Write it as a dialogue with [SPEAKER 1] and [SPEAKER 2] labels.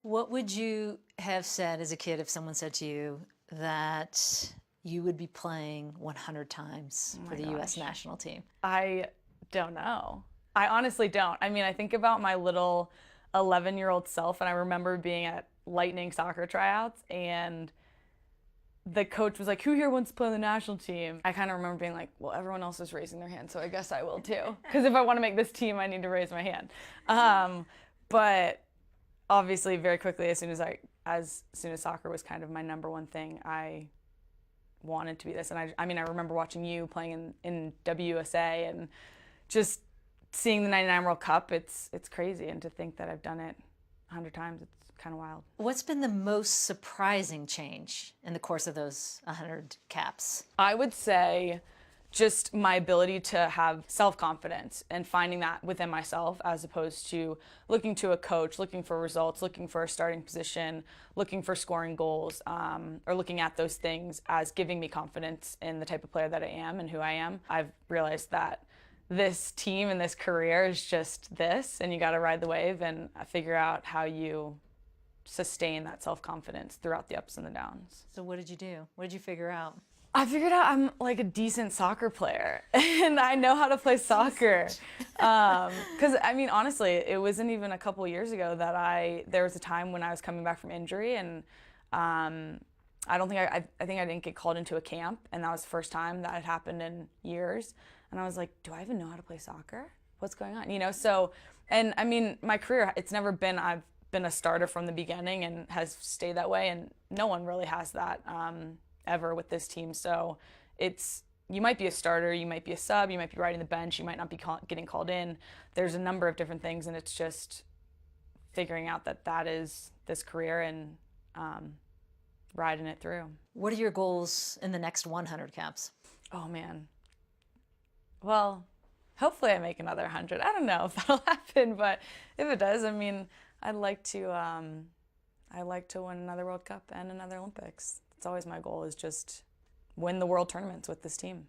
[SPEAKER 1] What would you have said as a kid if someone said to you that you would be playing 100 times
[SPEAKER 2] Oh
[SPEAKER 1] for
[SPEAKER 2] my
[SPEAKER 1] the U.S.
[SPEAKER 2] gosh.
[SPEAKER 1] national team?
[SPEAKER 2] I don't know. I honestly don't. I mean, I think about my little 11-year-old self, and I remember being at Lightning soccer tryouts, and the coach was like, "Who here wants to play on the national team?" I kind of remember being like, "Well, everyone else is raising their hand, so I guess I will too. Because if I want to make this team, I need to raise my hand." But obviously, very quickly, as soon as soccer was kind of my number one thing, I wanted to be this. And I mean, I remember watching you playing in WUSA and just seeing the '99 World Cup. It's crazy, and to think that I've done it 100 times, it's kind of wild.
[SPEAKER 1] What's been the most surprising change in the course of those 100 caps?
[SPEAKER 2] I would say just my ability to have self-confidence and finding that within myself, as opposed to looking to a coach, looking for results, looking for a starting position, looking for scoring goals, or looking at those things as giving me confidence in the type of player that I am and who I am. I've realized that this team and this career is just this, and you got to ride the wave and figure out how you sustain that self-confidence throughout the ups and the downs.
[SPEAKER 1] So what did you do? What did you figure out?
[SPEAKER 2] I figured out I'm like a decent soccer player and I know how to play soccer. Because I mean, honestly, it wasn't even a couple years ago that there was a time when I was coming back from injury, and I don't think I think I didn't get called into a camp, and that was the first time that had happened in years. And I was like, do I even know how to play soccer? What's going on? You know, so, and I mean, my career, it's never been, I've been a starter from the beginning and has stayed that way, and no one really has that ever with this team. So you might be a starter, you might be a sub, you might be riding the bench, you might not be getting called in. There's a number of different things, and it's just figuring out that is this career and riding it through.
[SPEAKER 1] What are your goals in the next 100 caps?
[SPEAKER 2] Oh man. Well, hopefully I make another 100. I don't know if that'll happen, but if it does, I mean, I'd like to win another World Cup and another Olympics. It's always my goal, is just win the world tournaments with this team.